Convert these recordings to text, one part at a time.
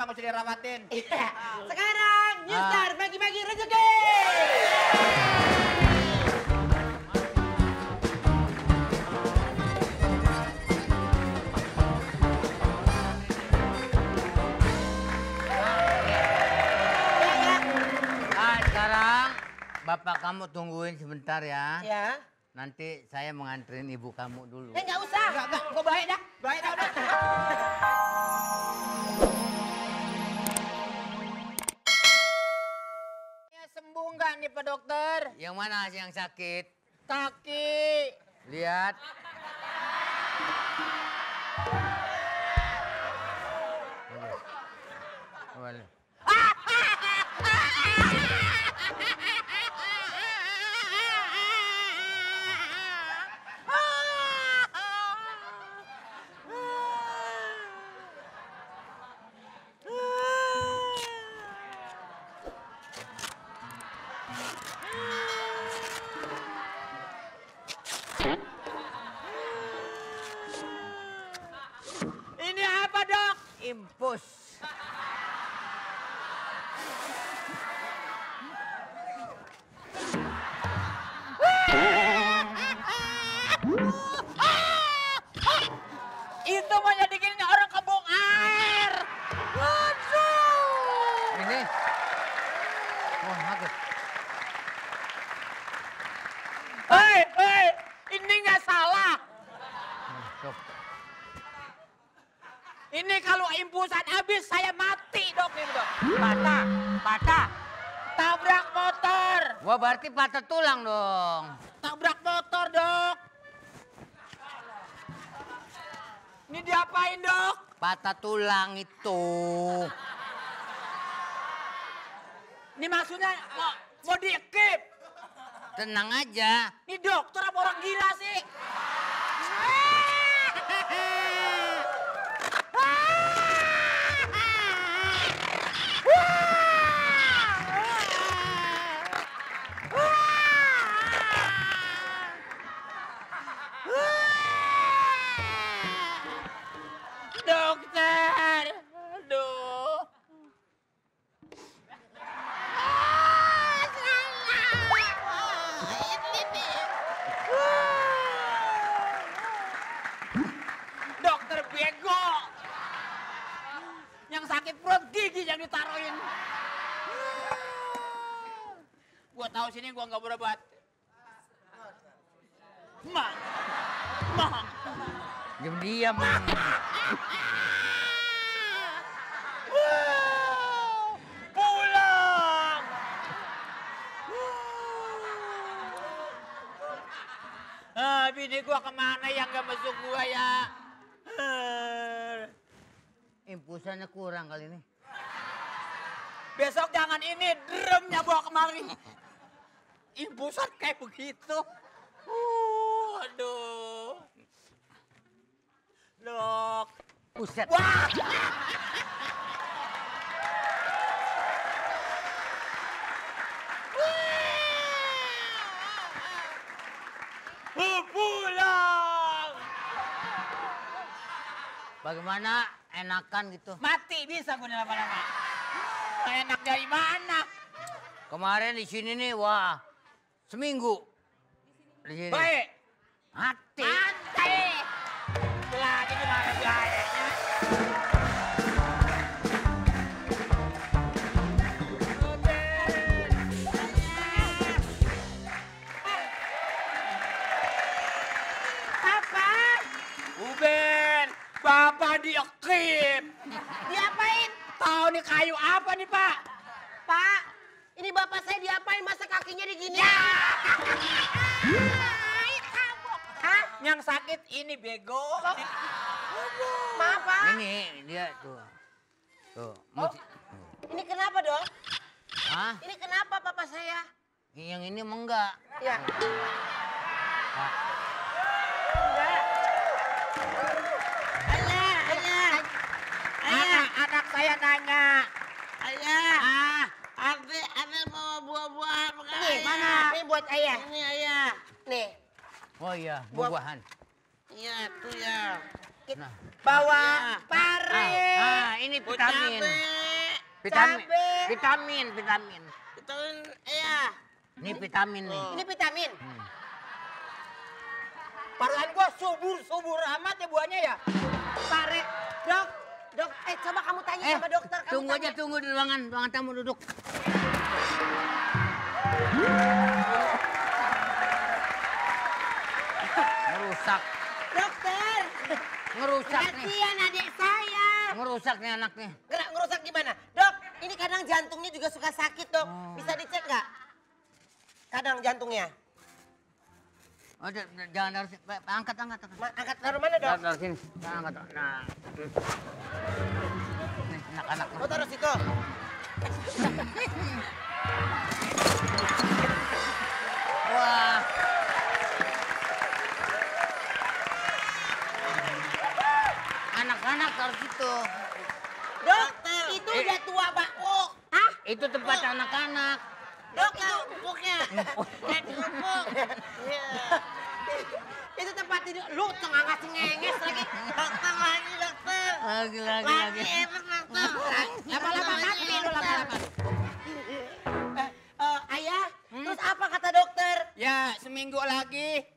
nggak usah dirawatin. Iya. Sekarang Newstar bagi-bagi rezeki. Sekarang bapak kamu tungguin sebentar ya. Ya. Nanti saya menganterin ibu kamu dulu. Nggak usah. Enggak, gue baik dah. Baik dah udah. Ya, sembuh nggak nih Pak Dokter? Yang mana yang sakit? Kaki. Lihat. Boleh. Ini apa Dok? Impus. Itu mau nyedikin orang kebong air. Waduh. Ini. Wah, bagus. Hei, ini nggak salah. Dok. Ini kalau impusan habis saya mati Dok ini Dok. Patah. Tabrak motor. Wah, berarti patah tulang dong. Tabrak motor Dok. Ini diapain Dok? Patah tulang itu. Ini maksudnya mau diekip. Tenang aja. Ini dokter apa orang gila sih? Dokter, aduh. Dokter bego. Yang sakit perut gigi yang ditaruhin. Gua tahu sini gua nggak berobat. Mang. Diam-diam. Pulang. Bini gua kemana yang gak masuk gua ya? Impusannya kurang kali ini. Besok jangan ini drumnya bawa kemari. Impusan kayak begitu. Aduh. Dok. Buset. Wah. Pulang. Bagaimana? Enakan gitu. Mati bisa gue lama-lama. Enak dari mana? Kemarin di sini nih, wah, seminggu. Di sini. Baik. Mati. Mati. Lagi gimana gayanya? Apa? Uben, Bapak diekip. Diapain? Tahu nih kayu apa nih Pak? Pak, ini bapak saya diapain masa kakinya digini? Ya. Hah? Yang sakit ini bego. Maaf, Pak. Ini dia tuh. Tuh. Ini kenapa, Dok? Hah? Ini kenapa papa saya? Yang ini emang enggak. Ya. Pak. Anak saya nanya. Ayah, Ade bawa buah-buahan ke Nih, ayah. mana? Ini buat ayah. Ini ayah. Nih. Oh iya, buah-buahan. Iya, tuh ya. sakit. Nah. Bawa pare. Ini vitamin. Cabe. Vitamin. Vitamin, iya. Ini vitamin nih. Ini vitamin. Parahan gua subur amat ya buahnya ya. Pare. Dok, coba kamu tanya sama dokter. Kamu Tunggu tanya. aja, tunggu di ruangan tamu duduk. Ngerusak, Dokter. ngerusak nih. Kasihan adik saya. Ngerusak nih anak nih. Ngerusak gimana? Dok, ini kadang jantungnya juga suka sakit, Dok. Bisa dicek nggak? Kadang jantungnya. Oh, jangan harus angkat. Angkat taruh mana, Dok? Taruh sini. Angkat. Nah. Nih, anak-anak. Oh, taruh situ. Wah. Anak-anak taruh situ. Dok, itu udah tua, Pak. Oh, hah? Itu tempat anak-anak. Dok, itu empuknya. Empuk. Itu tempat tidur. Lu tengah ngenges lagi. Dokter lagi, dokter. Lagi. Enak, dokter. Lama-lama mati lu, lama-lama. Ayah, terus apa kata dokter? Ya seminggu lagi.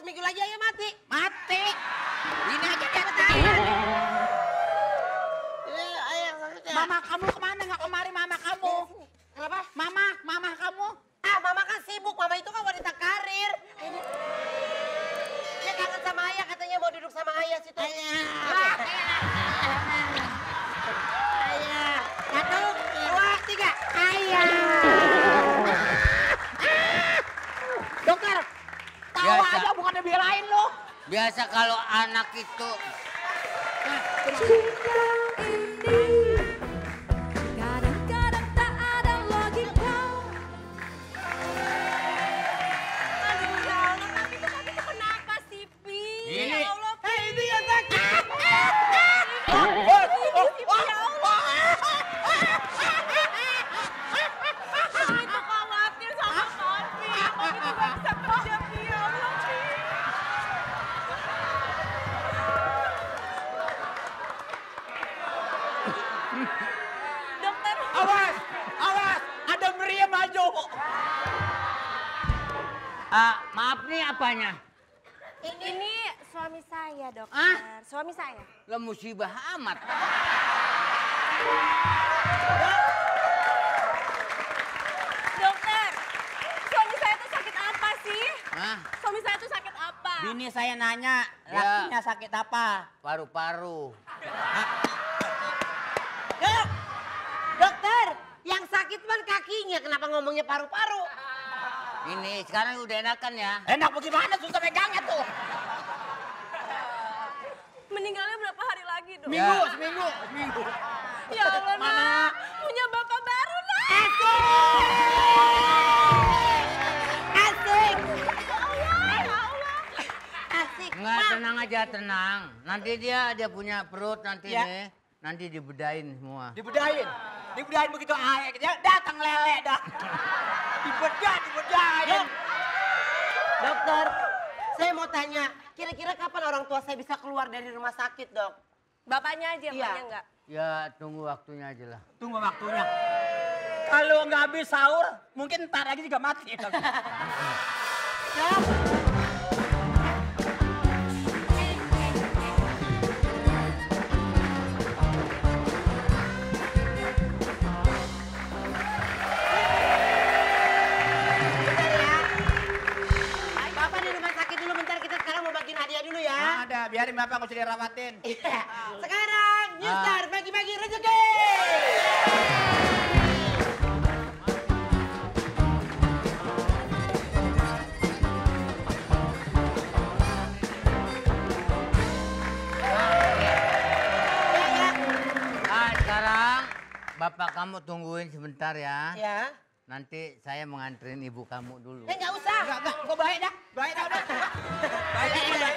Seminggu lagi ayah mati. Mati. Ini aja dia. Ini ayah sakitnya. Mama kamu kemana? Nggak kemari mama kamu. Kenapa? Mama kamu. Mama kan sibuk. Mama itu kan wanita karir. Dia kangen sama ayah, katanya mau duduk sama ayah situ. Ayah. Ayah. 1, 2, 3. Ayah. Dokter. Tahu Biasa. aja bukannya belain lo. Biasa kalau anak itu Kadang-kadang tak ada logika. Aduh ya Allah, tapi itu kenapa sih, Pi? Ini. Ya Allah, Pi. Itu yang sakit. Ya Allah. Mami tuh khawatir sama Papi. Papi tuh gak bisa kerja, Pi. Ya Allah, Pi. Dokter. Awas. Ada meriam maju. maaf nih apanya? Ini suami saya, dokter. Ah? Suami saya. Lah musibah amat. Dokter, suami saya tuh sakit apa sih? Hah? Suami saya tuh sakit apa? Bini saya nanya, Ya. lakinya sakit apa? Paru-paru. Dok, dokter, yang sakit kan kakinya. Kenapa ngomongnya paru-paru? Ini sekarang udah enakan ya. Enak bagaimana susah megangnya tuh. Meninggalnya berapa hari lagi, dok? Ya. Seminggu. Ya Allah, nak. Punya bapak baru, nak. Asik. Ya Allah. Asik. Enggak, tenang aja, tenang. Nanti dia punya perut nanti Ya. nih. Nanti dibedain semua. Dibedain begitu air dia datang lele dah. Dibedain. Dokter, saya mau tanya, kira-kira kapan orang tua saya bisa keluar dari rumah sakit, Dok? Bapaknya aja, Iya. emaknya enggak. Ya tunggu waktunya aja lah. Tunggu waktunya. Kalau nggak habis sahur, mungkin ntar lagi juga mati. Dok, Bapak di rumah sakit dulu bentar, kita sekarang mau bagiin hadiah dulu ya. Ada, biarin bapak nggak usah dirawatin. Iya. Sekarang, New Star bagi-bagi rezeki. Sekarang bapak kamu tungguin sebentar ya. Ya. Nanti saya menganterin ibu kamu dulu. Nggak usah. Enggak, gue baik dah. Baik dah udah. Baik. Udah,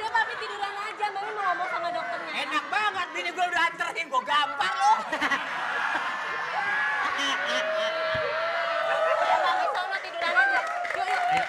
Papi tiduran aja. Mami mau ngomong sama dokternya. Enak banget, bini gue udah anterin, gue gampar loh. Udah, Mami sono tiduran aja. Yuk. Ya.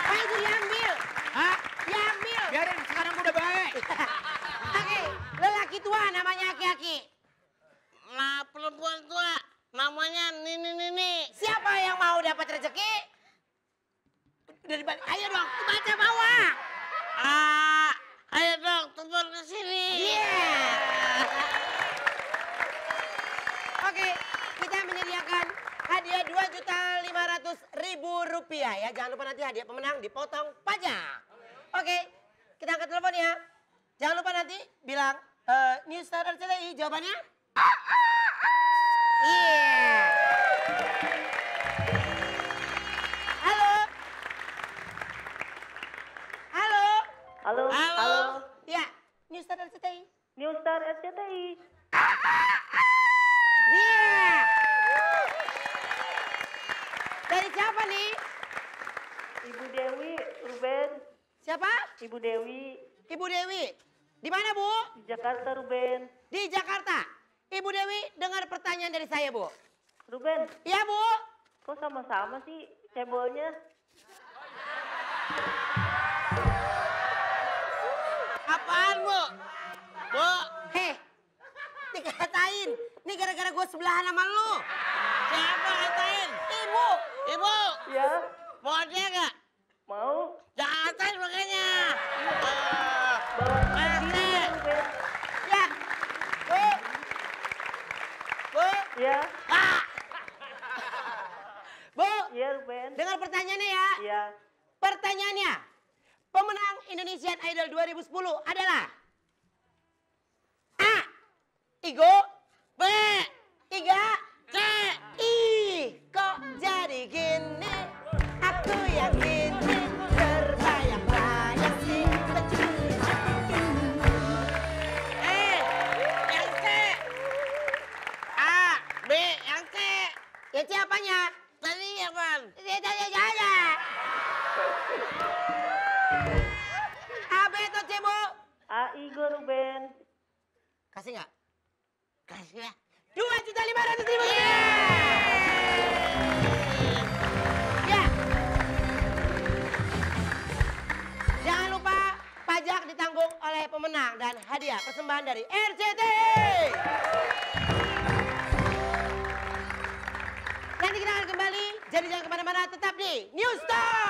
Pak itu diambil. Hah? Diambil. Biarin, sekarang gue udah baik. Oke, lelaki tua namanya aki-aki. Nah, perempuan tua namanya Nini. Siapa yang mau dapat rezeki? Dari balik. Ayo dong, baca bawah. Ayo dong, tebur ke sini. Iya. Oke, kita menyediakan hadiah Rp2.500.000 ya. Jangan lupa nanti hadiah pemenang dipotong pajak. Oke, kita angkat telepon ya. Jangan lupa nanti bilang New Star RCTI jawabannya. Iya. Halo. Halo. Halo. Halo. Ya, New Star RCTI. New Star RCTI. Iya. Dari siapa nih? Ibu Dewi, Ruben. Siapa? Ibu Dewi. Ibu Dewi. Di mana, Bu? Di Jakarta, Ruben. Di Jakarta. Ibu Dewi, dengar pertanyaan dari saya, Bu. Ruben, Iya, Bu. kok sama-sama sih cebolnya? Apaan, Bu? Bu, Heh, dikatain. Ini gara-gara gue sebelahan sama lu. siapa katain? Ibu. Ibu, Ya, mau dia nggak? mau. Jangan katain makanya. Bawa RT. Ruben. Ya. Bu. Bu. Ya, Bu. iya Ruben. Dengar pertanyaannya ya. Iya. Pertanyaannya. Pemenang Indonesian Idol 2010 adalah A. Igo. B, Iga. C, Ih, kok jadi gini? Aku yang gini terbayang-bayang sih. yang C. A, B, yang C. Ya siapanya? Tadi apaan? Ya. A, B atau C, Bu? Aigo Ruben. Kasih nggak? Kasih ya. Rp2.500.000. Ya. Jangan lupa pajak ditanggung oleh pemenang dan hadiah persembahan dari RCTI. Nanti kita akan kembali, jadi jangan kemana-mana, tetap di New Star.